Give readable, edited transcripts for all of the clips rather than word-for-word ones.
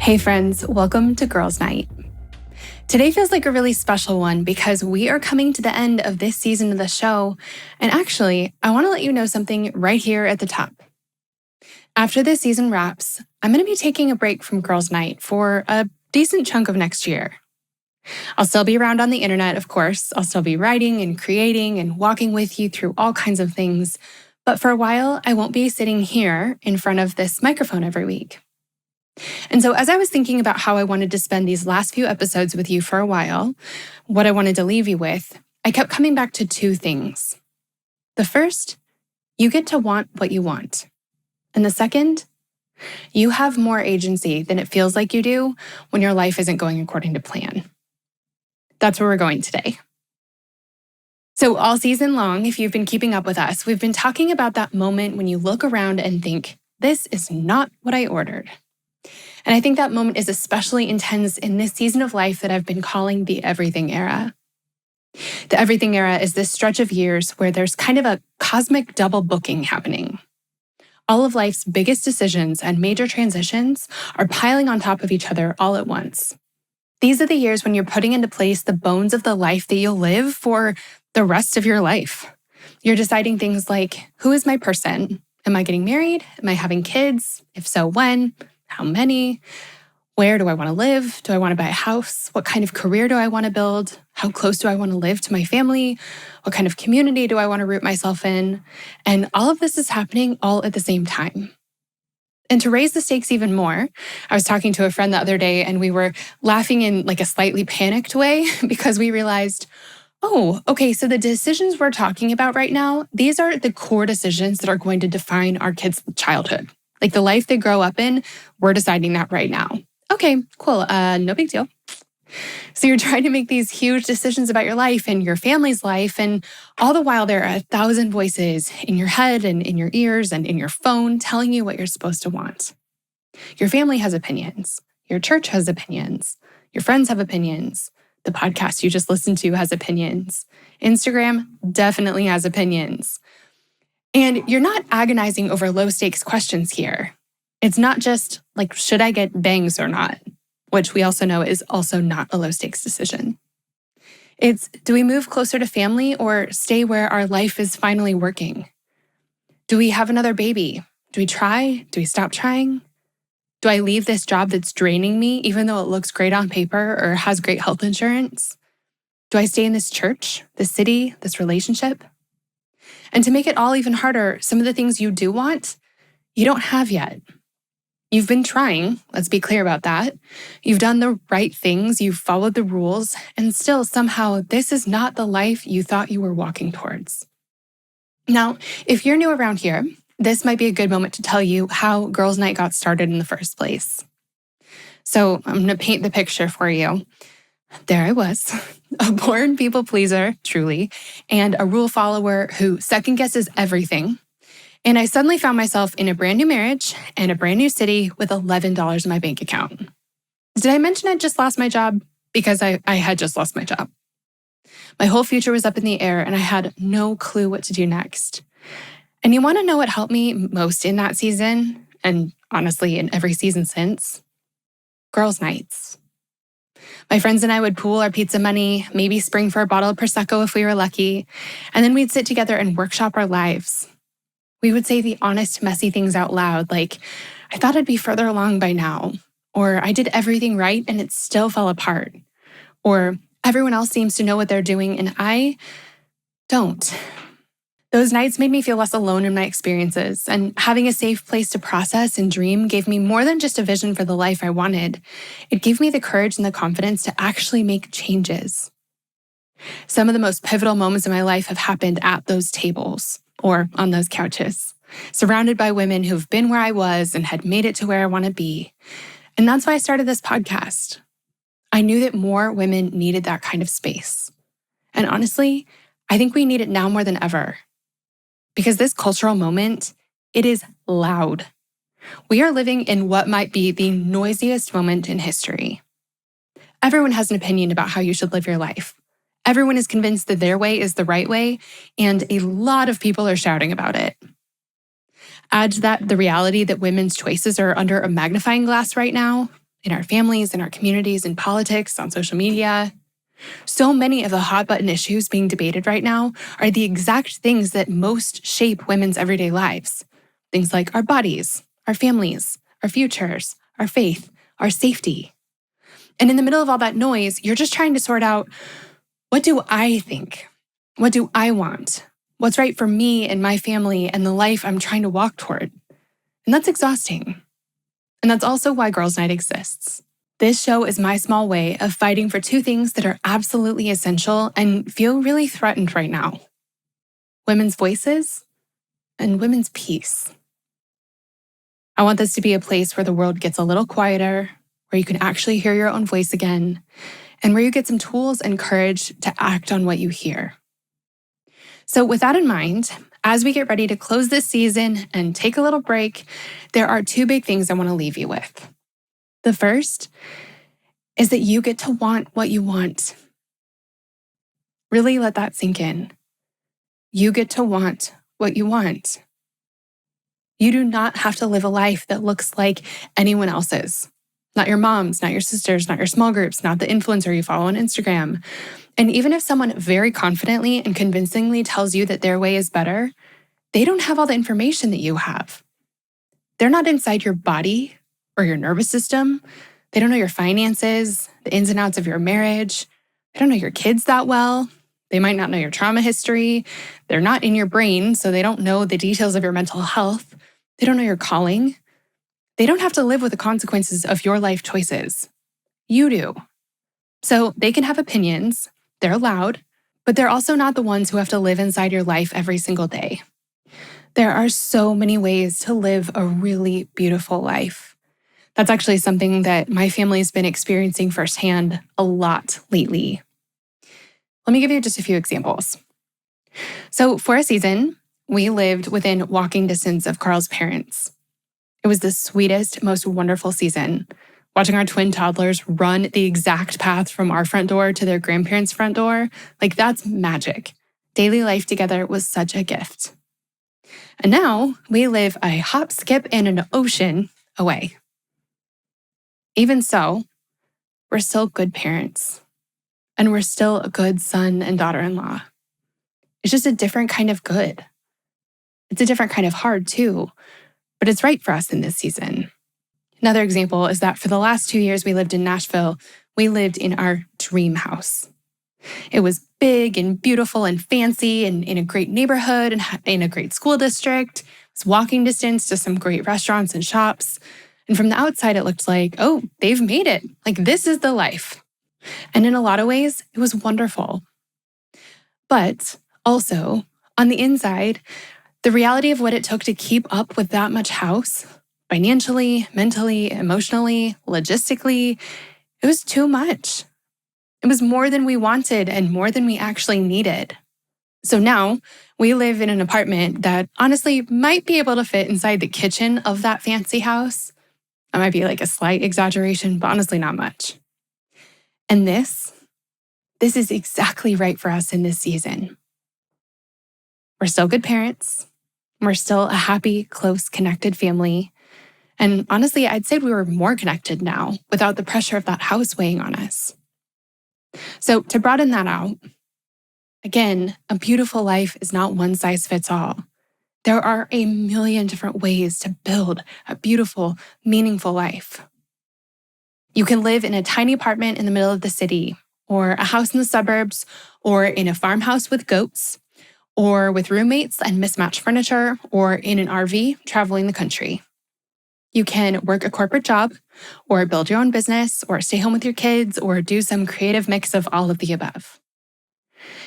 Hey friends, welcome to Girls Night. Today feels like a really special one because we are coming to the end of this season of the show. And actually, I want to let you know something right here at the top. After this season wraps, I'm going to be taking a break from Girls Night for a decent chunk of next year. I'll still be around on the internet, of course. I'll still be writing and creating and walking with you through all kinds of things. But for a while, I won't be sitting here in front of this microphone every week. And so as I was thinking about how I wanted to spend these last few episodes with you for a while, what I wanted to leave you with, I kept coming back to two things. The first, you get to want what you want. And the second, you have more agency than it feels like you do when your life isn't going according to plan. That's where we're going today. So all season long, if you've been keeping up with us, we've been talking about that moment when you look around and think, this is not what I ordered. And I think that moment is especially intense in this season of life that I've been calling the everything era. The everything era is this stretch of years where there's kind of a cosmic double booking happening. All of life's biggest decisions and major transitions are piling on top of each other all at once. These are the years when you're putting into place the bones of the life that you'll live for the rest of your life. You're deciding things like, who is my person? Am I getting married? Am I having kids? If so, when? How many? Where do I want to live? Do I want to buy a house? What kind of career do I want to build? How close do I want to live to my family? What kind of community do I want to root myself in? And all of this is happening all at the same time. And to raise the stakes even more, I was talking to a friend the other day and we were laughing in like a slightly panicked way because we realized, oh, okay, so the decisions we're talking about right now, these are the core decisions that are going to define our kids' childhood. Like the life they grow up in, we're deciding that right now. Okay, cool, no big deal. So you're trying to make these huge decisions about your life and your family's life, and all the while there are 1,000 voices in your head and in your ears and in your phone telling you what you're supposed to want. Your family has opinions. Your church has opinions. Your friends have opinions. The podcast you just listened to has opinions. Instagram definitely has opinions. And you're not agonizing over low-stakes questions here. It's not just like, should I get bangs or not? Which we also know is also not a low-stakes decision. It's, do we move closer to family or stay where our life is finally working? Do we have another baby? Do we try? Do we stop trying? Do I leave this job that's draining me even though it looks great on paper or has great health insurance? Do I stay in this church, this city, this relationship? And to make it all even harder, some of the things you do want, you don't have yet. You've been trying, let's be clear about that. You've done the right things, you've followed the rules, and still somehow this is not the life you thought you were walking towards. Now, if you're new around here, this might be a good moment to tell you how Girls Night got started in the first place. So I'm going to paint the picture for you. There I was, a born people pleaser, truly, and a rule follower who second guesses everything. And I suddenly found myself in a brand new marriage and a brand new city with $11 in my bank account. Did I mention I just lost my job? Because I had just lost my job. My whole future was up in the air and I had no clue what to do next. And you want to know what helped me most in that season, and honestly in every season since? Girls' nights. My friends and I would pool our pizza money, maybe spring for a bottle of Prosecco if we were lucky, and then we'd sit together and workshop our lives. We would say the honest, messy things out loud, like, I thought I'd be further along by now, or I did everything right and it still fell apart, or everyone else seems to know what they're doing and I don't. Those nights made me feel less alone in my experiences, and having a safe place to process and dream gave me more than just a vision for the life I wanted. It gave me the courage and the confidence to actually make changes. Some of the most pivotal moments in my life have happened at those tables or on those couches, surrounded by women who've been where I was and had made it to where I want to be. And that's why I started this podcast. I knew that more women needed that kind of space. And honestly, I think we need it now more than ever. Because this cultural moment, it is loud. We are living in what might be the noisiest moment in history. Everyone has an opinion about how you should live your life. Everyone is convinced that their way is the right way, and a lot of people are shouting about it. Add to that the reality that women's choices are under a magnifying glass right now. in our families, in our communities, in politics, on social media. So many of the hot button issues being debated right now are the exact things that most shape women's everyday lives. Things like our bodies, our families, our futures, our faith, our safety. And in the middle of all that noise, you're just trying to sort out, what do I think? What do I want? What's right for me and my family and the life I'm trying to walk toward? And that's exhausting. And that's also why Girls' Night exists. This show is my small way of fighting for two things that are absolutely essential and feel really threatened right now: women's voices and women's peace. I want this to be a place where the world gets a little quieter, where you can actually hear your own voice again, and where you get some tools and courage to act on what you hear. So with that in mind, as we get ready to close this season and take a little break, there are two big things I want to leave you with. The first is that you get to want what you want. Really let that sink in. You get to want what you want. You do not have to live a life that looks like anyone else's. Not your mom's, not your sister's, not your small groups, not the influencer you follow on Instagram. And even if someone very confidently and convincingly tells you that their way is better, they don't have all the information that you have. They're not inside your body or your nervous system. They don't know your finances, the ins and outs of your marriage. They don't know your kids that well. They might not know your trauma history. They're not in your brain, so they don't know the details of your mental health. They don't know your calling. They don't have to live with the consequences of your life choices. You do. So they can have opinions, they're allowed, but they're also not the ones who have to live inside your life every single day. There are so many ways to live a really beautiful life. That's actually something that my family's been experiencing firsthand a lot lately. Let me give you just a few examples. So for a season, we lived within walking distance of Carl's parents. It was the sweetest, most wonderful season. Watching our twin toddlers run the exact path from our front door to their grandparents' front door, that's magic. Daily life together was such a gift. And now we live a hop, skip, and an ocean away. Even so, we're still good parents. And we're still a good son and daughter-in-law. It's just a different kind of good. It's a different kind of hard too, but it's right for us in this season. Another example is that for the last 2 years we lived in Nashville, we lived in our dream house. It was big and beautiful and fancy and in a great neighborhood and in a great school district. It was walking distance to some great restaurants and shops. And from the outside, it looked like, oh, they've made it. This is the life. And in a lot of ways, it was wonderful. But also, on the inside, the reality of what it took to keep up with that much house, financially, mentally, emotionally, logistically, it was too much. It was more than we wanted and more than we actually needed. So now we live in an apartment that honestly might be able to fit inside the kitchen of that fancy house. That might be a slight exaggeration, but honestly not much. And this is exactly right for us in this season. We're still good parents. We're still a happy, close, connected family. And honestly, I'd say we were more connected now without the pressure of that house weighing on us. So to broaden that out, again, a beautiful life is not one size fits all. There are a million different ways to build a beautiful, meaningful life. You can live in a tiny apartment in the middle of the city, or a house in the suburbs, or in a farmhouse with goats, or with roommates and mismatched furniture, or in an RV traveling the country. You can work a corporate job, or build your own business, or stay home with your kids, or do some creative mix of all of the above.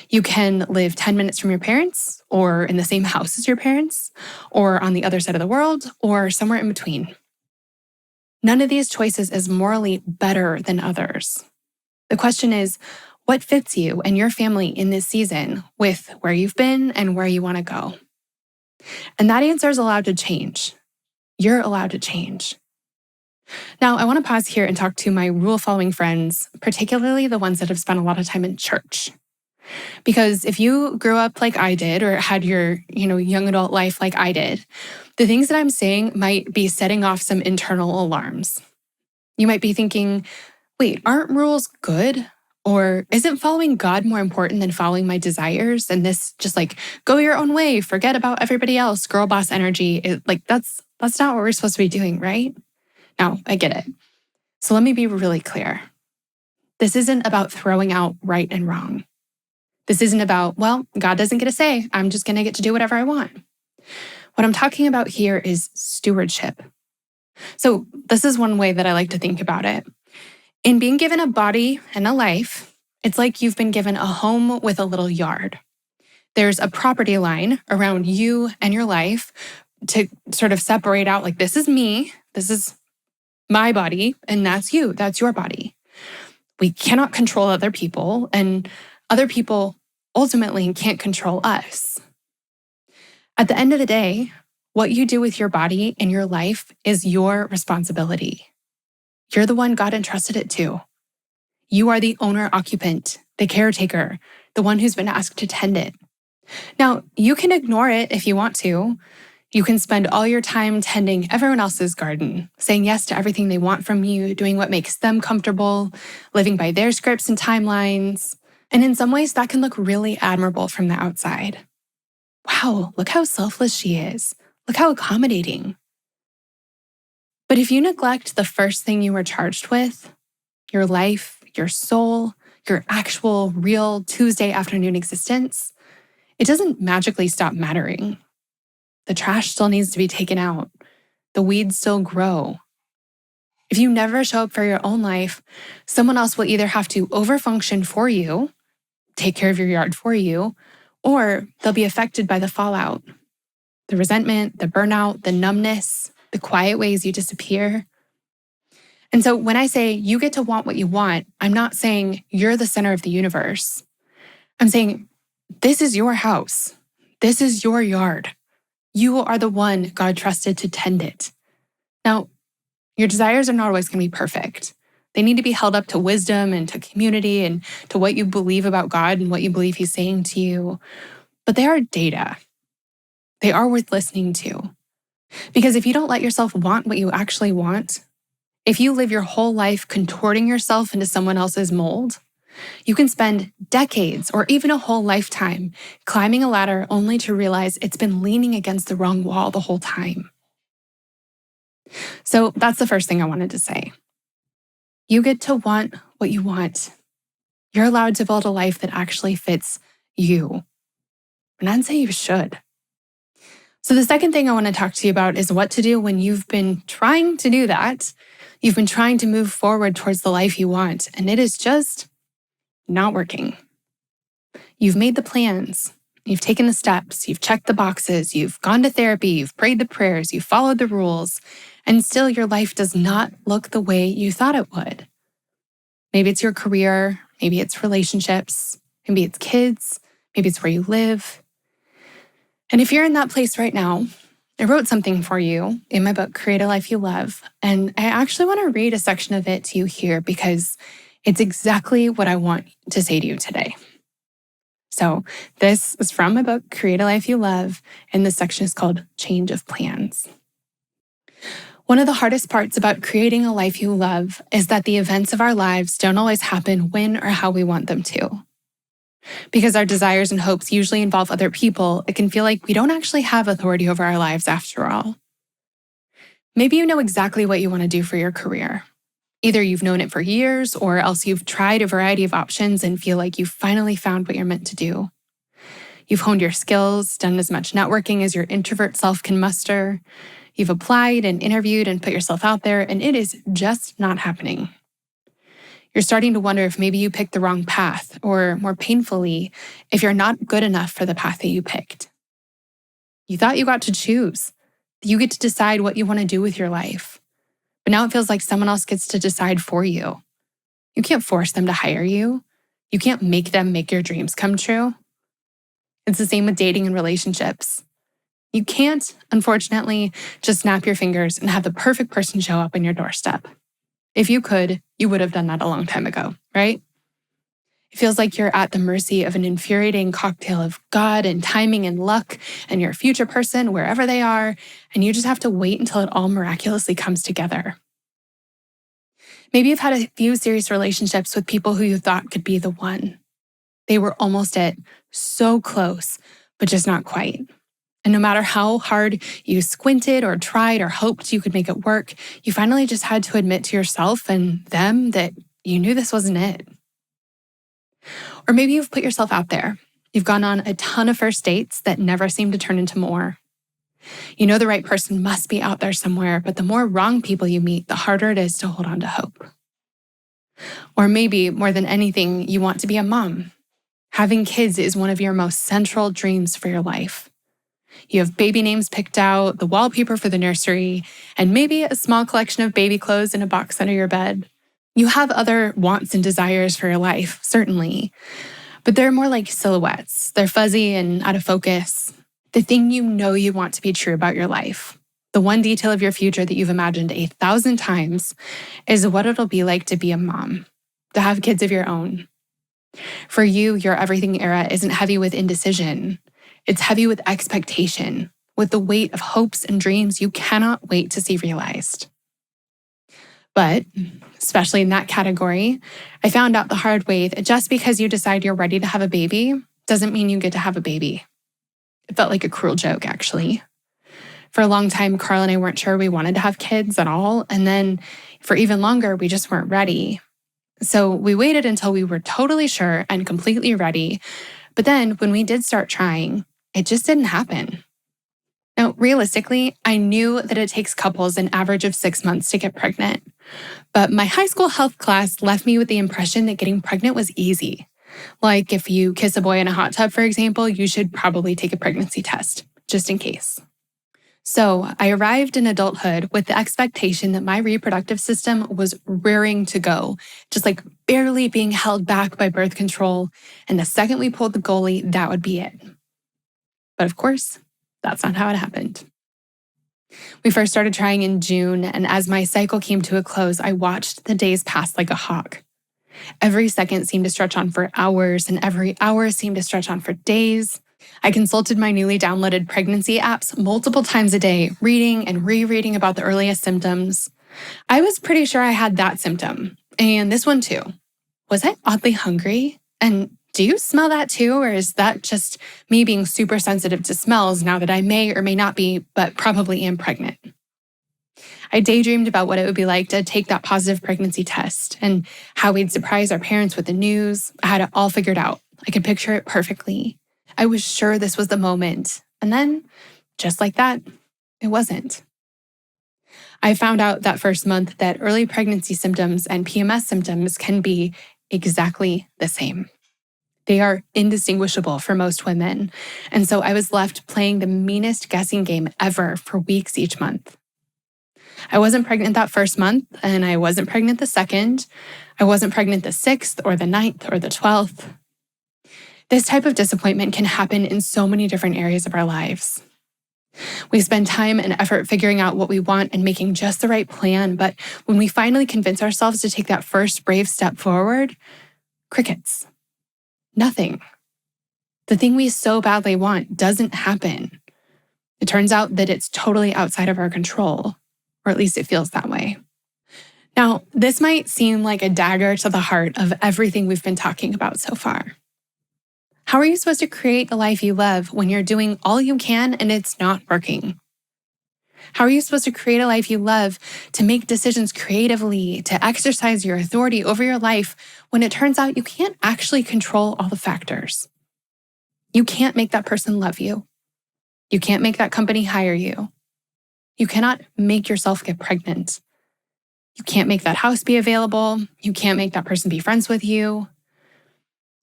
You can live 10 minutes from your parents, or in the same house as your parents, or on the other side of the world, or somewhere in between. None of these choices is morally better than others. The question is, what fits you and your family in this season with where you've been and where you want to go? And that answer is allowed to change. You're allowed to change. Now, I want to pause here and talk to my rule-following friends, particularly the ones that have spent a lot of time in church. Because if you grew up like I did or had your, young adult life like I did, the things that I'm saying might be setting off some internal alarms. You might be thinking, wait, aren't rules good? Or isn't following God more important than following my desires? And this just like go your own way, forget about everybody else, girl boss energy. That's not what we're supposed to be doing, right? Now, I get it. So let me be really clear. This isn't about throwing out right and wrong. This isn't about, well, God doesn't get a say. I'm just going to get to do whatever I want. What I'm talking about here is stewardship. So this is one way that I like to think about it. In being given a body and a life, it's like you've been given a home with a little yard. There's a property line around you and your life to sort of separate out, like, this is me, this is my body, and that's you, that's your body. We cannot control other people, and other people ultimately can't control us. At the end of the day, what you do with your body and your life is your responsibility. You're the one God entrusted it to. You are the owner-occupant, the caretaker, the one who's been asked to tend it. Now, you can ignore it if you want to. You can spend all your time tending everyone else's garden, saying yes to everything they want from you, doing what makes them comfortable, living by their scripts and timelines. And in some ways, that can look really admirable from the outside. Wow, look how selfless she is. Look how accommodating. But if you neglect the first thing you were charged with, your life, your soul, your actual real Tuesday afternoon existence, it doesn't magically stop mattering. The trash still needs to be taken out. The weeds still grow. If you never show up for your own life, someone else will either have to overfunction for you, take care of your yard for you, or they'll be affected by the fallout. The resentment, the burnout, the numbness, the quiet ways you disappear. And so when I say you get to want what you want, I'm not saying you're the center of the universe. I'm saying this is your house. This is your yard. You are the one God trusted to tend it. Now, your desires are not always going to be perfect. They need to be held up to wisdom and to community and to what you believe about God and what you believe He's saying to you. But they are data. They are worth listening to. Because if you don't let yourself want what you actually want, if you live your whole life contorting yourself into someone else's mold, you can spend decades or even a whole lifetime climbing a ladder only to realize it's been leaning against the wrong wall the whole time. So that's the first thing I wanted to say. You get to want what you want. You're allowed to build a life that actually fits you. And I'd say you should. So the second thing I want to talk to you about is what to do when you've been trying to do that. You've been trying to move forward towards the life you want, and it is just not working. You've made the plans, you've taken the steps, you've checked the boxes, you've gone to therapy, you've prayed the prayers, you've followed the rules, and still your life does not look the way you thought it would. Maybe it's your career, maybe it's relationships, maybe it's kids, maybe it's where you live. And if you're in that place right now, I wrote something for you in my book, Create a Life You Love, and I actually want to read a section of it to you here because it's exactly what I want to say to you today. So this is from my book, Create a Life You Love, and this section is called Change of Plans. One of the hardest parts about creating a life you love is that the events of our lives don't always happen when or how we want them to. Because our desires and hopes usually involve other people, it can feel like we don't actually have authority over our lives after all. Maybe you know exactly what you want to do for your career. Either you've known it for years, or else you've tried a variety of options and feel like you've finally found what you're meant to do. You've honed your skills, done as much networking as your introvert self can muster. You've applied and interviewed and put yourself out there, and it is just not happening. You're starting to wonder if maybe you picked the wrong path, or more painfully, if you're not good enough for the path that you picked. You thought you got to choose. You get to decide what you want to do with your life. But now it feels like someone else gets to decide for you. You can't force them to hire you. You can't make them make your dreams come true. It's the same with dating and relationships. You can't, unfortunately, just snap your fingers and have the perfect person show up on your doorstep. If you could, you would have done that a long time ago, right? It feels like you're at the mercy of an infuriating cocktail of God and timing and luck and your future person, wherever they are, and you just have to wait until it all miraculously comes together. Maybe you've had a few serious relationships with people who you thought could be the one. They were almost it, so close, but just not quite. And no matter how hard you squinted or tried or hoped you could make it work, you finally just had to admit to yourself and them that you knew this wasn't it. Or maybe you've put yourself out there. You've gone on a ton of first dates that never seem to turn into more. You know the right person must be out there somewhere, but the more wrong people you meet, the harder it is to hold on to hope. Or maybe, more than anything, you want to be a mom. Having kids is one of your most central dreams for your life. You have baby names picked out, the wallpaper for the nursery, and maybe a small collection of baby clothes in a box under your bed. You have other wants and desires for your life, certainly, but they're more like silhouettes. They're fuzzy and out of focus. The thing you know you want to be true about your life, the one detail of your future that you've imagined 1,000 times, is what it'll be like to be a mom, to have kids of your own. For you, your everything era isn't heavy with indecision. It's heavy with expectation, with the weight of hopes and dreams you cannot wait to see realized. But, especially in that category, I found out the hard way that just because you decide you're ready to have a baby doesn't mean you get to have a baby. It felt like a cruel joke, actually. For a long time, Carl and I weren't sure we wanted to have kids at all. And then for even longer, we just weren't ready. So we waited until we were totally sure and completely ready. But then when we did start trying, it just didn't happen. Now, realistically, I knew that it takes couples an average of 6 months to get pregnant. But my high school health class left me with the impression that getting pregnant was easy. Like if you kiss a boy in a hot tub, for example, you should probably take a pregnancy test, just in case. So I arrived in adulthood with the expectation that my reproductive system was rearing to go, just like barely being held back by birth control. And the second we pulled the goalie, that would be it. But of course, that's not how it happened. We first started trying in June, and as my cycle came to a close, I watched the days pass like a hawk. Every second seemed to stretch on for hours, and every hour seemed to stretch on for days. I consulted my newly downloaded pregnancy apps multiple times a day, reading and rereading about the earliest symptoms. I was pretty sure I had that symptom, and this one too. Was I oddly hungry? And do you smell that too, or is that just me being super sensitive to smells now that I may or may not be, but probably am pregnant? I daydreamed about what it would be like to take that positive pregnancy test and how we'd surprise our parents with the news. I had it all figured out. I could picture it perfectly. I was sure this was the moment. And then, just like that, it wasn't. I found out that first month that early pregnancy symptoms and PMS symptoms can be exactly the same. They are indistinguishable for most women. And so I was left playing the meanest guessing game ever for weeks each month. I wasn't pregnant that first month, and I wasn't pregnant the second. I wasn't pregnant the 6th or the 9th or the 12th. This type of disappointment can happen in so many different areas of our lives. We spend time and effort figuring out what we want and making just the right plan, but when we finally convince ourselves to take that first brave step forward, crickets. Nothing. The thing we so badly want doesn't happen. It turns out that it's totally outside of our control, or at least it feels that way. Now, this might seem like a dagger to the heart of everything we've been talking about so far. How are you supposed to create a life you love when you're doing all you can and it's not working? How are you supposed to create a life you love, to make decisions creatively, to exercise your authority over your life when it turns out you can't actually control all the factors? You can't make that person love you. You can't make that company hire you. You cannot make yourself get pregnant. You can't make that house be available. You can't make that person be friends with you.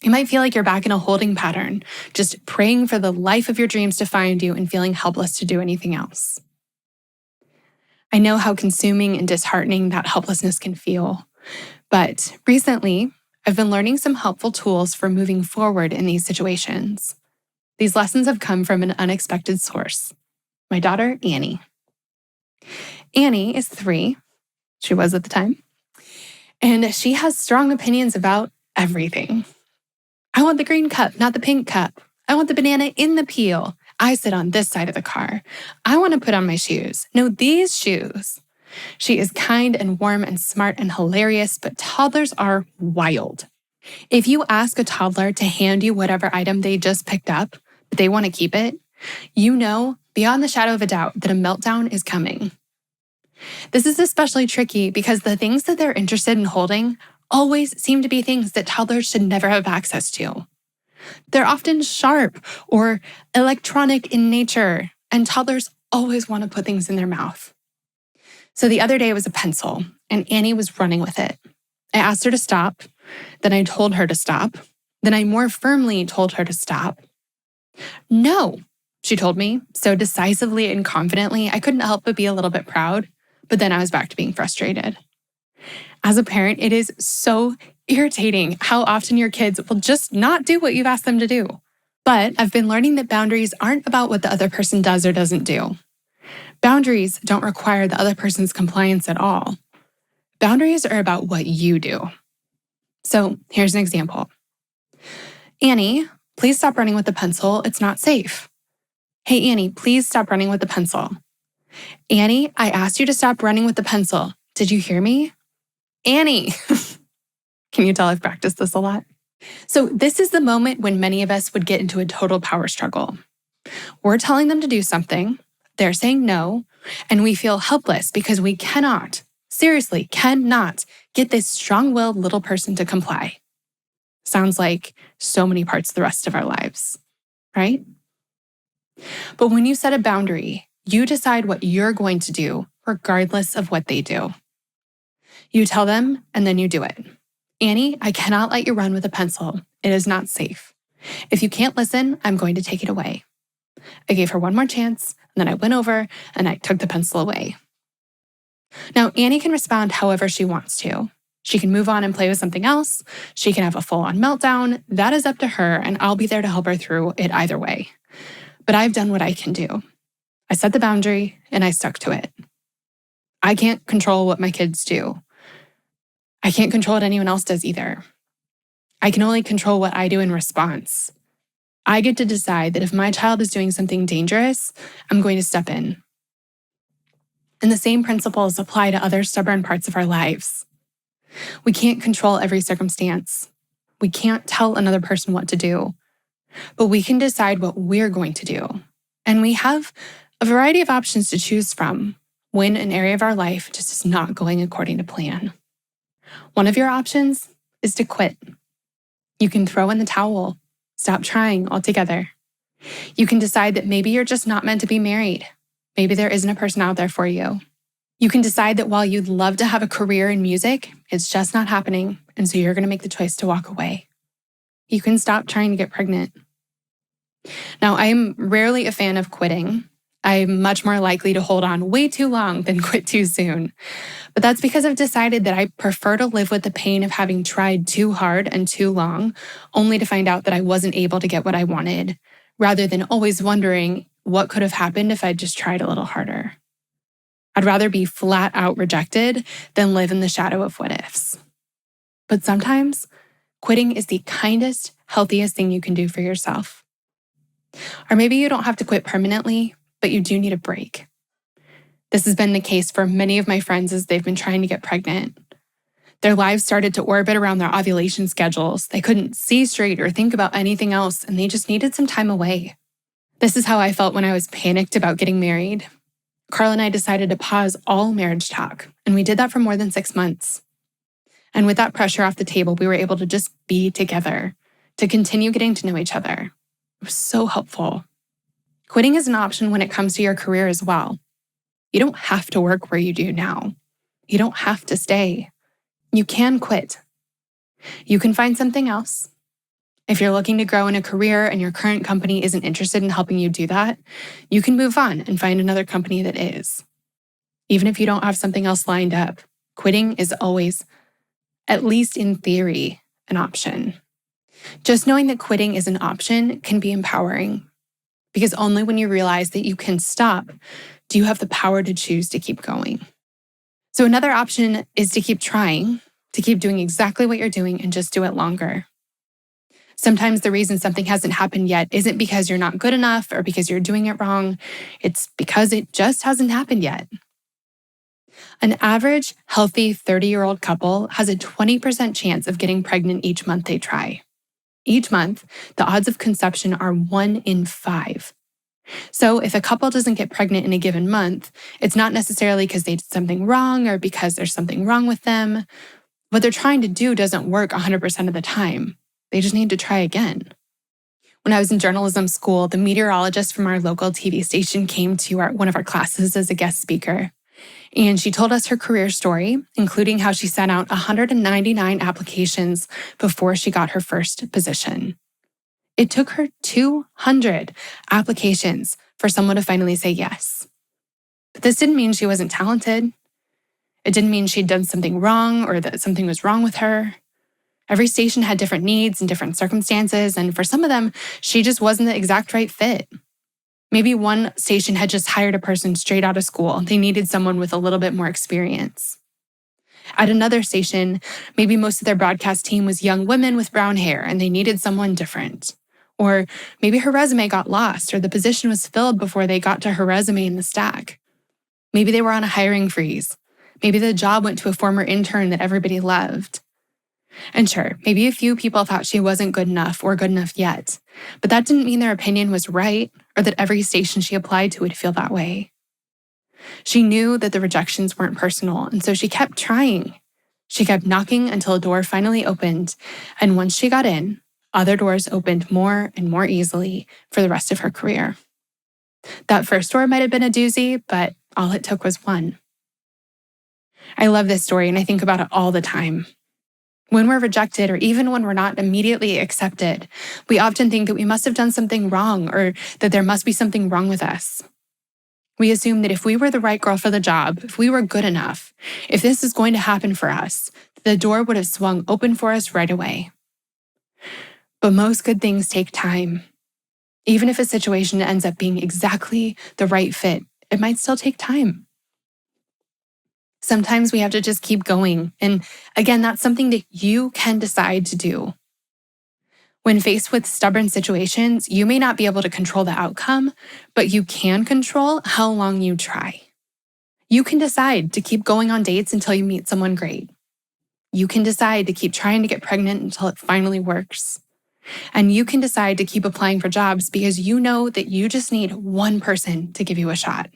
You might feel like you're back in a holding pattern, just praying for the life of your dreams to find you and feeling helpless to do anything else. I know how consuming and disheartening that helplessness can feel, but recently, I've been learning some helpful tools for moving forward in these situations. These lessons have come from an unexpected source, my daughter, Annie. Annie is 3, she was at the time, and she has strong opinions about everything. I want the green cup, not the pink cup. I want the banana in the peel. I sit on this side of the car. I want to put on my shoes. No, these shoes. She is kind and warm and smart and hilarious, but toddlers are wild. If you ask a toddler to hand you whatever item they just picked up, but they want to keep it, you know beyond the shadow of a doubt that a meltdown is coming. This is especially tricky because the things that they're interested in holding always seem to be things that toddlers should never have access to. They're often sharp or electronic in nature, and toddlers always want to put things in their mouth. So the other day it was a pencil, and Annie was running with it. I asked her to stop, then I told her to stop, then I more firmly told her to stop. No, she told me, so decisively and confidently, I couldn't help but be a little bit proud, but then I was back to being frustrated. As a parent, it is so irritating how often your kids will just not do what you've asked them to do. But I've been learning that boundaries aren't about what the other person does or doesn't do. Boundaries don't require the other person's compliance at all. Boundaries are about what you do. So here's an example. Annie, please stop running with the pencil. It's not safe. Hey, Annie, please stop running with the pencil. Annie, I asked you to stop running with the pencil. Did you hear me? Annie. Can you tell I've practiced this a lot? So this is the moment when many of us would get into a total power struggle. We're telling them to do something, they're saying no, and we feel helpless because we cannot, seriously, cannot get this strong-willed little person to comply. Sounds like so many parts of the rest of our lives, right? But when you set a boundary, you decide what you're going to do regardless of what they do. You tell them and then you do it. Annie, I cannot let you run with a pencil. It is not safe. If you can't listen, I'm going to take it away. I gave her one more chance, and then I went over and I took the pencil away. Now, Annie can respond however she wants to. She can move on and play with something else. She can have a full-on meltdown. That is up to her, and I'll be there to help her through it either way. But I've done what I can do. I set the boundary, and I stuck to it. I can't control what my kids do. I can't control what anyone else does either. I can only control what I do in response. I get to decide that if my child is doing something dangerous, I'm going to step in. And the same principles apply to other stubborn parts of our lives. We can't control every circumstance. We can't tell another person what to do, but we can decide what we're going to do. And we have a variety of options to choose from when an area of our life just is not going according to plan. One of your options is to quit. You can throw in the towel, stop trying altogether. You can decide that maybe you're just not meant to be married. Maybe there isn't a person out there for you. You can decide that while you'd love to have a career in music, it's just not happening, and so you're going to make the choice to walk away. You can stop trying to get pregnant. Now, I'm rarely a fan of quitting. I'm much more likely to hold on way too long than quit too soon. But that's because I've decided that I prefer to live with the pain of having tried too hard and too long, only to find out that I wasn't able to get what I wanted, rather than always wondering what could have happened if I'd just tried a little harder. I'd rather be flat out rejected than live in the shadow of what ifs. But sometimes, quitting is the kindest, healthiest thing you can do for yourself. Or maybe you don't have to quit permanently, but you do need a break. This has been the case for many of my friends as they've been trying to get pregnant. Their lives started to orbit around their ovulation schedules. They couldn't see straight or think about anything else, and they just needed some time away. This is how I felt when I was panicked about getting married. Carl and I decided to pause all marriage talk, and we did that for more than 6 months. And with that pressure off the table, we were able to just be together, to continue getting to know each other. It was so helpful. Quitting is an option when it comes to your career as well. You don't have to work where you do now. You don't have to stay. You can quit. You can find something else. If you're looking to grow in a career and your current company isn't interested in helping you do that, you can move on and find another company that is. Even if you don't have something else lined up, quitting is always, at least in theory, an option. Just knowing that quitting is an option can be empowering, because only when you realize that you can stop do you have the power to choose to keep going. So another option is to keep trying, to keep doing exactly what you're doing and just do it longer. Sometimes the reason something hasn't happened yet isn't because you're not good enough or because you're doing it wrong. It's because it just hasn't happened yet. An average, healthy 30-year-old couple has a 20% chance of getting pregnant each month they try. Each month, the odds of conception are 1 in 5. So if a couple doesn't get pregnant in a given month, it's not necessarily because they did something wrong or because there's something wrong with them. What they're trying to do doesn't work 100% of the time. They just need to try again. When I was in journalism school, the meteorologist from our local TV station came to one of our classes as a guest speaker. And she told us her career story, including how she sent out 199 applications before she got her first position. It took her 200 applications for someone to finally say yes. But this didn't mean she wasn't talented. It didn't mean she'd done something wrong or that something was wrong with her. Every station had different needs and different circumstances, and for some of them, she just wasn't the exact right fit. Maybe one station had just hired a person straight out of school. They needed someone with a little bit more experience. At another station, maybe most of their broadcast team was young women with brown hair, and they needed someone different. Or maybe her resume got lost, or the position was filled before they got to her resume in the stack. Maybe they were on a hiring freeze. Maybe the job went to a former intern that everybody loved. And sure, maybe a few people thought she wasn't good enough or good enough yet, but that didn't mean their opinion was right or that every station she applied to would feel that way. She knew that the rejections weren't personal, and so she kept trying. She kept knocking until a door finally opened, and once she got in, other doors opened more and more easily for the rest of her career. That first door might have been a doozy, but all it took was one. I love this story, and I think about it all the time. When we're rejected, or even when we're not immediately accepted, we often think that we must have done something wrong or that there must be something wrong with us. We assume that if we were the right girl for the job, if we were good enough, if this is going to happen for us, the door would have swung open for us right away. But most good things take time. Even if a situation ends up being exactly the right fit, it might still take time. Sometimes we have to just keep going. And again, that's something that you can decide to do. When faced with stubborn situations, you may not be able to control the outcome, but you can control how long you try. You can decide to keep going on dates until you meet someone great. You can decide to keep trying to get pregnant until it finally works. And you can decide to keep applying for jobs because you know that you just need one person to give you a shot.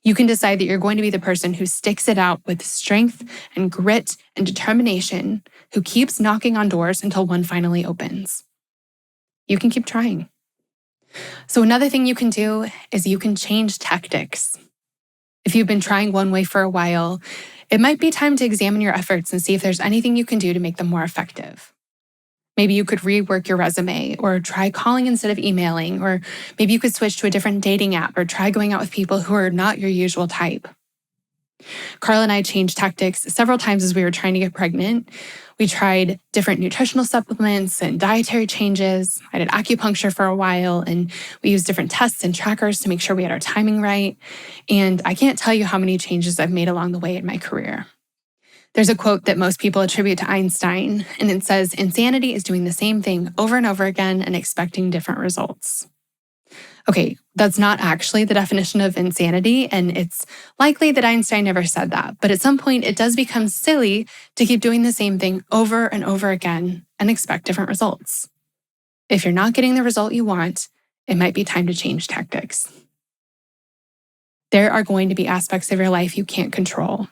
You can decide that you're going to be the person who sticks it out with strength and grit and determination, who keeps knocking on doors until one finally opens. You can keep trying. So another thing you can do is you can change tactics. If you've been trying one way for a while, it might be time to examine your efforts and see if there's anything you can do to make them more effective. Maybe you could rework your resume or try calling instead of emailing, or maybe you could switch to a different dating app or try going out with people who are not your usual type. Carla and I changed tactics several times as we were trying to get pregnant. We tried different nutritional supplements and dietary changes. I did acupuncture for a while, and we used different tests and trackers to make sure we had our timing right. And I can't tell you how many changes I've made along the way in my career. There's a quote that most people attribute to Einstein, and it says, "Insanity is doing the same thing over and over again and expecting different results." Okay, that's not actually the definition of insanity, and it's likely that Einstein never said that. But at some point, it does become silly to keep doing the same thing over and over again and expect different results. If you're not getting the result you want, it might be time to change tactics. There are going to be aspects of your life you can't control,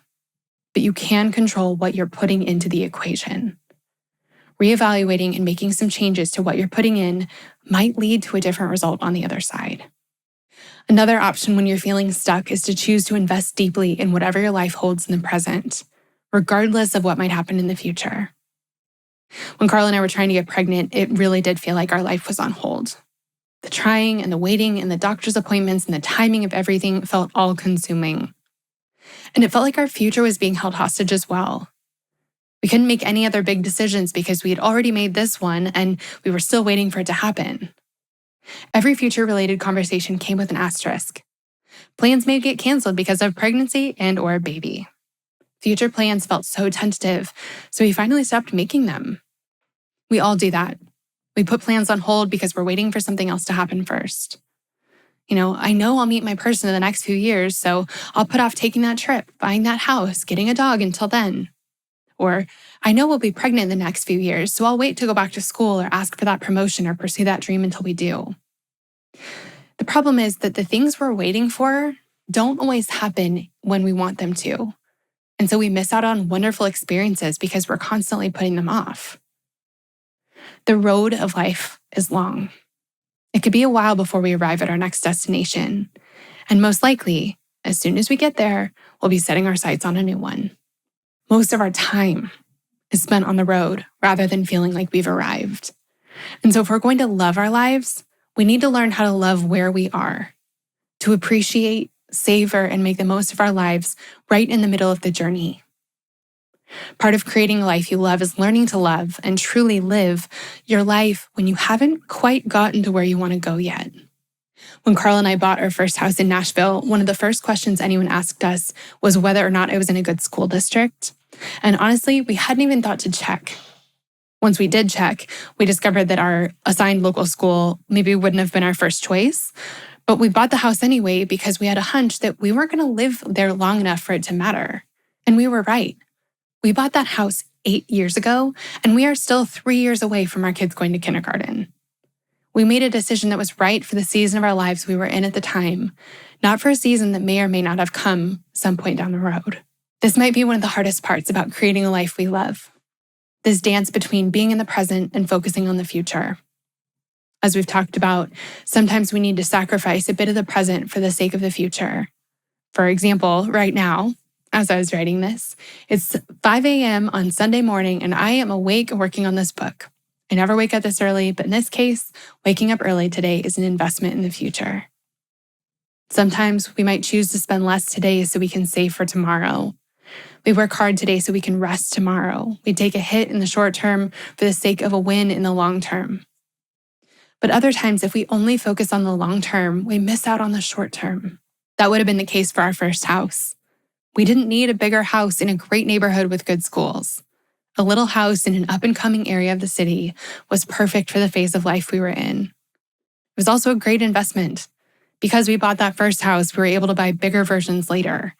but you can control what you're putting into the equation. Reevaluating and making some changes to what you're putting in might lead to a different result on the other side. Another option when you're feeling stuck is to choose to invest deeply in whatever your life holds in the present, regardless of what might happen in the future. When Carla and I were trying to get pregnant, it really did feel like our life was on hold. The trying and the waiting and the doctor's appointments and the timing of everything felt all-consuming. And it felt like our future was being held hostage as well. We couldn't make any other big decisions because we had already made this one and we were still waiting for it to happen. Every future-related conversation came with an asterisk. Plans may get canceled because of pregnancy and/or baby. Future plans felt so tentative, so we finally stopped making them. We all do that. We put plans on hold because we're waiting for something else to happen first. I know I'll meet my person in the next few years, so I'll put off taking that trip, buying that house, getting a dog until then. Or I know we'll be pregnant in the next few years, so I'll wait to go back to school or ask for that promotion or pursue that dream until we do. The problem is that the things we're waiting for don't always happen when we want them to. And so we miss out on wonderful experiences because we're constantly putting them off. The road of life is long. It could be a while before we arrive at our next destination. And most likely, as soon as we get there, we'll be setting our sights on a new one. Most of our time is spent on the road rather than feeling like we've arrived. And so if we're going to love our lives, we need to learn how to love where we are, to appreciate, savor, and make the most of our lives right in the middle of the journey. Part of creating a life you love is learning to love and truly live your life when you haven't quite gotten to where you want to go yet. When Carl and I bought our first house in Nashville, one of the first questions anyone asked us was whether or not it was in a good school district. And honestly, we hadn't even thought to check. Once we did check, we discovered that our assigned local school maybe wouldn't have been our first choice. But we bought the house anyway because we had a hunch that we weren't going to live there long enough for it to matter. And we were right. We bought that house 8 years ago, and we are still 3 years away from our kids going to kindergarten. We made a decision that was right for the season of our lives we were in at the time, not for a season that may or may not have come some point down the road. This might be one of the hardest parts about creating a life we love. This dance between being in the present and focusing on the future. As we've talked about, sometimes we need to sacrifice a bit of the present for the sake of the future. For example, right now, as I was writing this, it's 5 a.m. on Sunday morning and I am awake working on this book. I never wake up this early, but in this case, waking up early today is an investment in the future. Sometimes we might choose to spend less today so we can save for tomorrow. We work hard today so we can rest tomorrow. We take a hit in the short term for the sake of a win in the long term. But other times, if we only focus on the long term, we miss out on the short term. That would have been the case for our first house. We didn't need a bigger house in a great neighborhood with good schools. A little house in an up-and-coming area of the city was perfect for the phase of life we were in. It was also a great investment. Because we bought that first house, we were able to buy bigger versions later.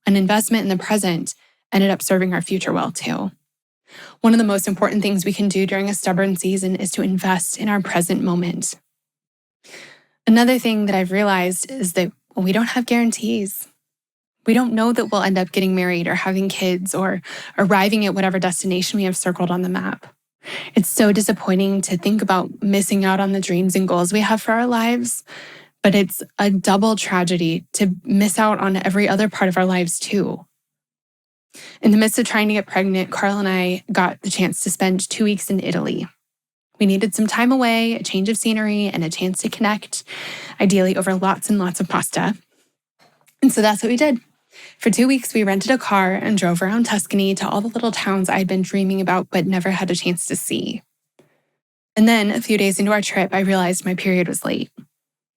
An investment in the present ended up serving our future well too. One of the most important things we can do during a stubborn season is to invest in our present moment. Another thing that I've realized is that we don't have guarantees. We don't know that we'll end up getting married or having kids or arriving at whatever destination we have circled on the map. It's so disappointing to think about missing out on the dreams and goals we have for our lives, but it's a double tragedy to miss out on every other part of our lives too. In the midst of trying to get pregnant, Carl and I got the chance to spend 2 weeks in Italy. We needed some time away, a change of scenery, and a chance to connect, ideally over lots and lots of pasta. And so that's what we did. For 2 weeks, we rented a car and drove around Tuscany to all the little towns I'd been dreaming about but never had a chance to see. And then, a few days into our trip, I realized my period was late.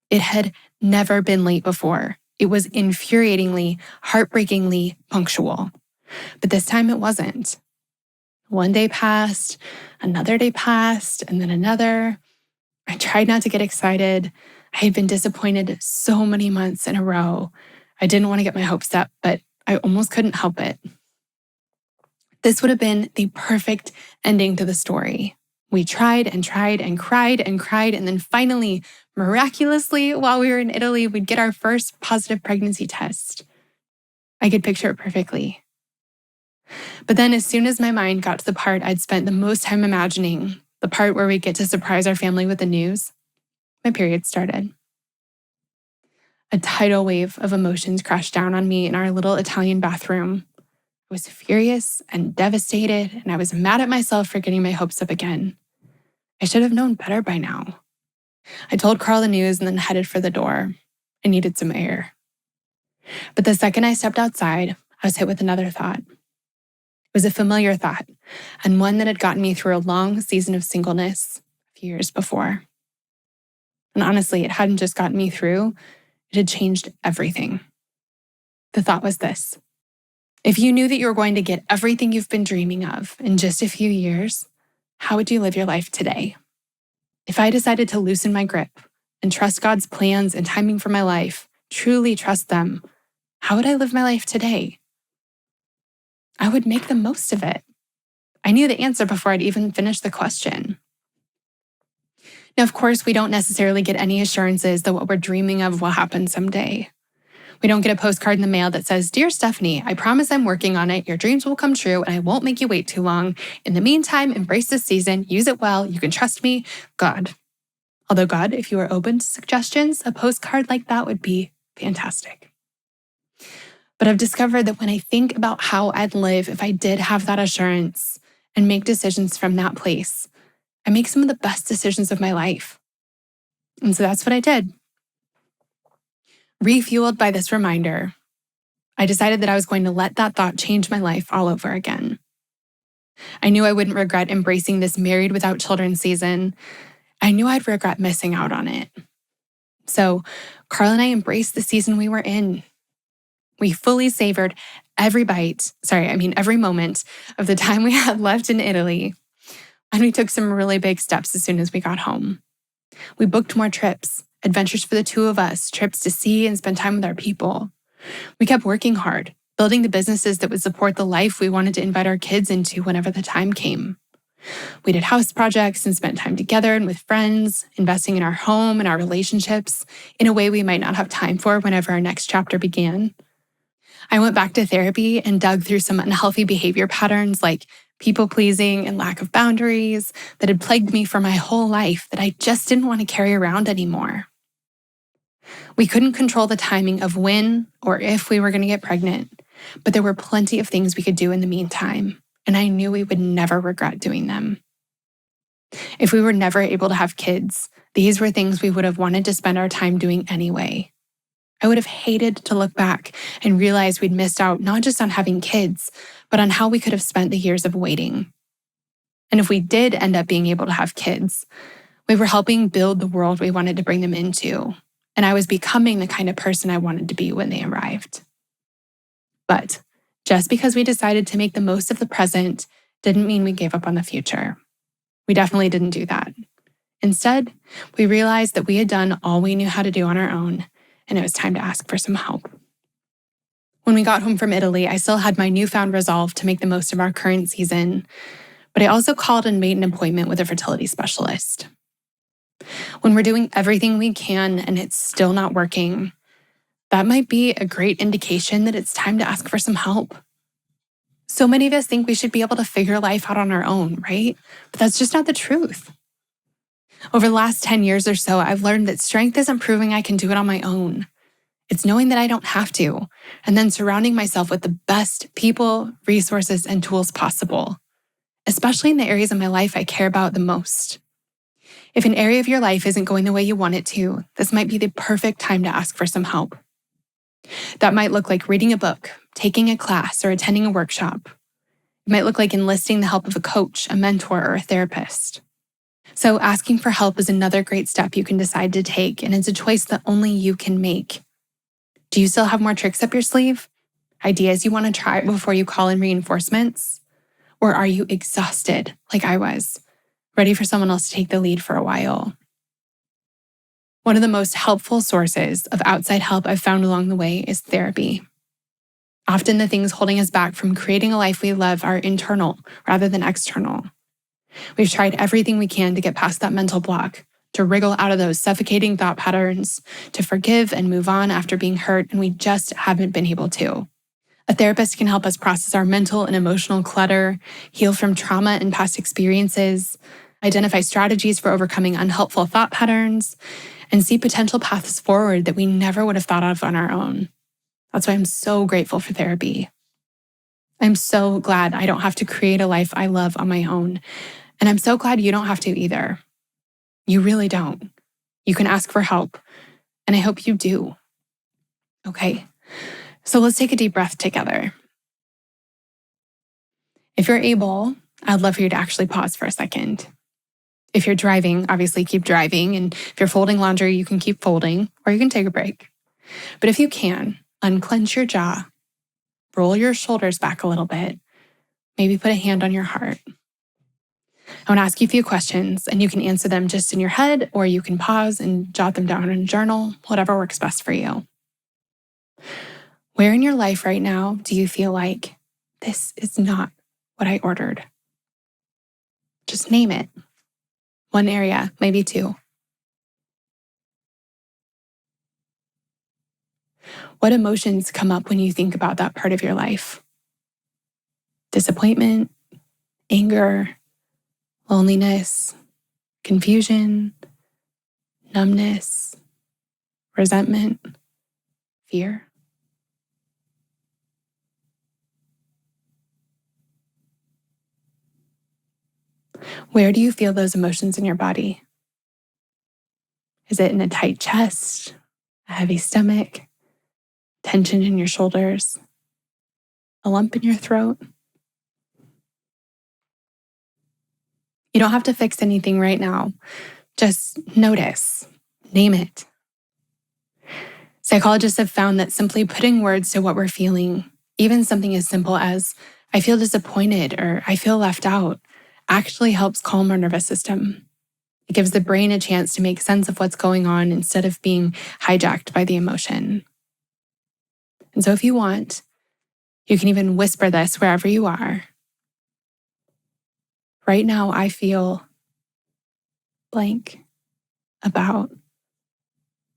It had never been late before. It was infuriatingly, heartbreakingly punctual. But this time it wasn't. One day passed, another day passed, and then another. I tried not to get excited. I had been disappointed so many months in a row. I didn't want to get my hopes up, but I almost couldn't help it. This would have been the perfect ending to the story. We tried and tried and cried and cried, and then finally, miraculously, while we were in Italy, we'd get our first positive pregnancy test. I could picture it perfectly. But then as soon as my mind got to the part I'd spent the most time imagining, the part where we get to surprise our family with the news, my period started. A tidal wave of emotions crashed down on me in our little Italian bathroom. I was furious and devastated, and I was mad at myself for getting my hopes up again. I should have known better by now. I told Carl the news and then headed for the door. I needed some air. But the second I stepped outside, I was hit with another thought. It was a familiar thought, and one that had gotten me through a long season of singleness a few years before. And honestly, it hadn't just gotten me through, it had changed everything. The thought was this: if you knew that you were going to get everything you've been dreaming of in just a few years, how would you live your life today? If I decided to loosen my grip and trust God's plans and timing for my life, truly trust them, how would I live my life today? I would make the most of it. I knew the answer before I'd even finished the question. Now, of course, we don't necessarily get any assurances that what we're dreaming of will happen someday. We don't get a postcard in the mail that says, "Dear Stephanie, I promise I'm working on it. Your dreams will come true and I won't make you wait too long. In the meantime, embrace this season, use it well, you can trust me, God." Although, God, if you are open to suggestions, a postcard like that would be fantastic. But I've discovered that when I think about how I'd live if I did have that assurance and make decisions from that place, I make some of the best decisions of my life. And so that's what I did. Refueled by this reminder, I decided that I was going to let that thought change my life all over again. I knew I wouldn't regret embracing this married without children season. I knew I'd regret missing out on it. So Carl and I embraced the season we were in. We fully savored every moment of the time we had left in Italy. And we took some really big steps as soon as we got home. We booked more trips, adventures for the two of us, trips to see and spend time with our people. We kept working hard, building the businesses that would support the life we wanted to invite our kids into whenever the time came. We did house projects and spent time together and with friends, investing in our home and our relationships in a way we might not have time for whenever our next chapter began. I went back to therapy and dug through some unhealthy behavior patterns like people-pleasing and lack of boundaries that had plagued me for my whole life that I just didn't want to carry around anymore. We couldn't control the timing of when or if we were going to get pregnant, but there were plenty of things we could do in the meantime, and I knew we would never regret doing them. If we were never able to have kids, these were things we would have wanted to spend our time doing anyway. I would have hated to look back and realize we'd missed out not just on having kids, but on how we could have spent the years of waiting. And if we did end up being able to have kids, we were helping build the world we wanted to bring them into, and I was becoming the kind of person I wanted to be when they arrived. But just because we decided to make the most of the present didn't mean we gave up on the future. We definitely didn't do that. Instead, we realized that we had done all we knew how to do on our own, and it was time to ask for some help. When we got home from Italy, I still had my newfound resolve to make the most of our current season, but I also called and made an appointment with a fertility specialist. When we're doing everything we can and it's still not working, that might be a great indication that it's time to ask for some help. So many of us think we should be able to figure life out on our own, right? But that's just not the truth. Over the last 10 years or so, I've learned that strength isn't proving I can do it on my own. It's knowing that I don't have to, and then surrounding myself with the best people, resources, and tools possible, especially in the areas of my life I care about the most. If an area of your life isn't going the way you want it to, this might be the perfect time to ask for some help. That might look like reading a book, taking a class, or attending a workshop. It might look like enlisting the help of a coach, a mentor, or a therapist. So asking for help is another great step you can decide to take, and it's a choice that only you can make. Do you still have more tricks up your sleeve? Ideas you want to try before you call in reinforcements? Or are you exhausted, like I was, ready for someone else to take the lead for a while? One of the most helpful sources of outside help I've found along the way is therapy. Often the things holding us back from creating a life we love are internal rather than external. We've tried everything we can to get past that mental block, to wriggle out of those suffocating thought patterns, to forgive and move on after being hurt, and we just haven't been able to. A therapist can help us process our mental and emotional clutter, heal from trauma and past experiences, identify strategies for overcoming unhelpful thought patterns, and see potential paths forward that we never would have thought of on our own. That's why I'm so grateful for therapy. I'm so glad I don't have to create a life I love on my own. And I'm so glad you don't have to either. You really don't. You can ask for help, and I hope you do. Okay, so let's take a deep breath together. If you're able, I'd love for you to actually pause for a second. If you're driving, obviously keep driving, and if you're folding laundry, you can keep folding, or you can take a break. But if you can, unclench your jaw, roll your shoulders back a little bit, maybe put a hand on your heart. I want to ask you a few questions, and you can answer them just in your head, or you can pause and jot them down in a journal, whatever works best for you. Where in your life right now do you feel like this is not what I ordered? Just name it. One area, maybe two. What emotions come up when you think about that part of your life? Disappointment, anger, loneliness, confusion, numbness, resentment, fear. Where do you feel those emotions in your body? Is it in a tight chest, a heavy stomach, tension in your shoulders, a lump in your throat? You don't have to fix anything right now. Just notice, name it. Psychologists have found that simply putting words to what we're feeling, even something as simple as, I feel disappointed or I feel left out, actually helps calm our nervous system. It gives the brain a chance to make sense of what's going on instead of being hijacked by the emotion. And so if you want, you can even whisper this wherever you are. Right now, I feel blank about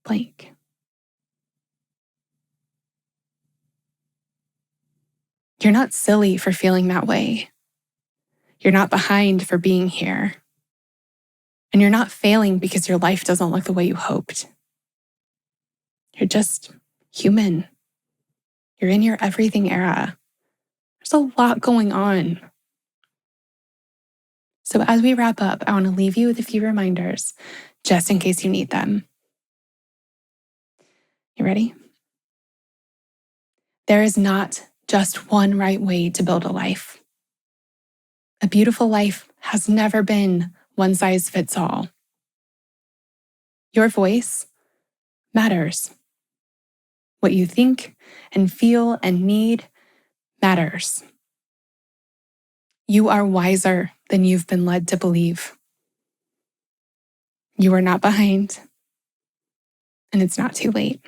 blank. You're not silly for feeling that way. You're not behind for being here. And you're not failing because your life doesn't look the way you hoped. You're just human. You're in your everything era. There's a lot going on. So as we wrap up, I want to leave you with a few reminders, just in case you need them. You ready? There is not just one right way to build a life. A beautiful life has never been one size fits all. Your voice matters. What you think and feel and need matters. You are wiser than you've been led to believe. You are not behind, and it's not too late.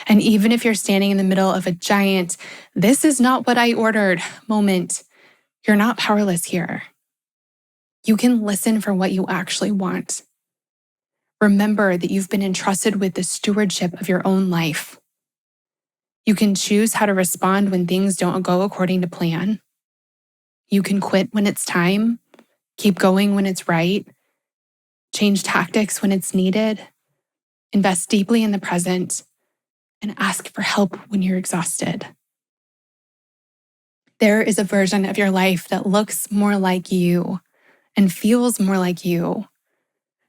And even if you're standing in the middle of a giant, this is not what I ordered moment, you're not powerless here. You can listen for what you actually want. Remember that you've been entrusted with the stewardship of your own life. You can choose how to respond when things don't go according to plan. You can quit when it's time, keep going when it's right, change tactics when it's needed, invest deeply in the present, and ask for help when you're exhausted. There is a version of your life that looks more like you and feels more like you.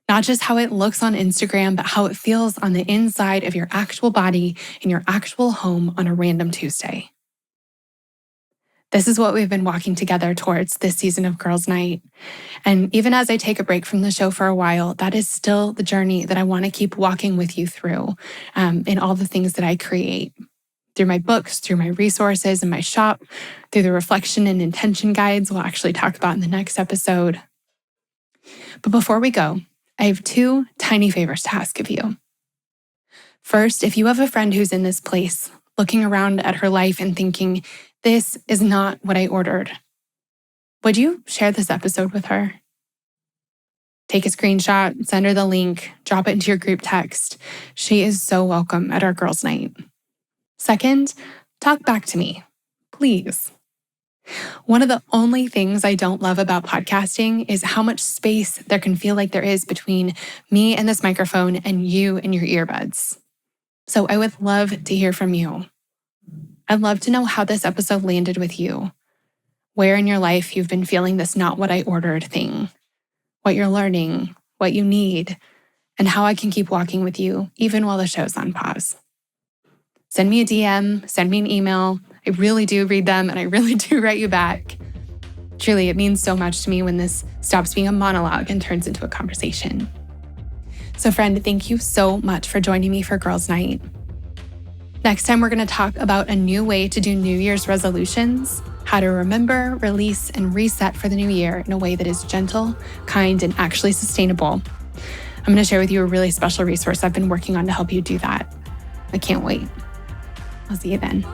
Not just how it looks on Instagram, but how it feels on the inside of your actual body in your actual home on a random Tuesday. This is what we've been walking together towards this season of Girls' Night. And even as I take a break from the show for a while, that is still the journey that I want to keep walking with you through in all the things that I create. Through my books, through my resources in my shop, through the reflection and intention guides we'll actually talk about in the next episode. But before we go, I have two tiny favors to ask of you. First, if you have a friend who's in this place, looking around at her life and thinking, this is not what I ordered, would you share this episode with her? Take a screenshot, send her the link, drop it into your group text. She is so welcome at our Girls' Night. Second, talk back to me, please. One of the only things I don't love about podcasting is how much space there can feel like there is between me and this microphone and you and your earbuds. So I would love to hear from you. I'd love to know how this episode landed with you, where in your life you've been feeling this not what I ordered thing, what you're learning, what you need, and how I can keep walking with you even while the show's on pause. Send me a DM, send me an email. I really do read them and I really do write you back. Truly, it means so much to me when this stops being a monologue and turns into a conversation. So friend, thank you so much for joining me for Girls' Night. Next time, we're going to talk about a new way to do New Year's resolutions, how to remember, release, and reset for the new year in a way that is gentle, kind, and actually sustainable. I'm going to share with you a really special resource I've been working on to help you do that. I can't wait. I'll see you then.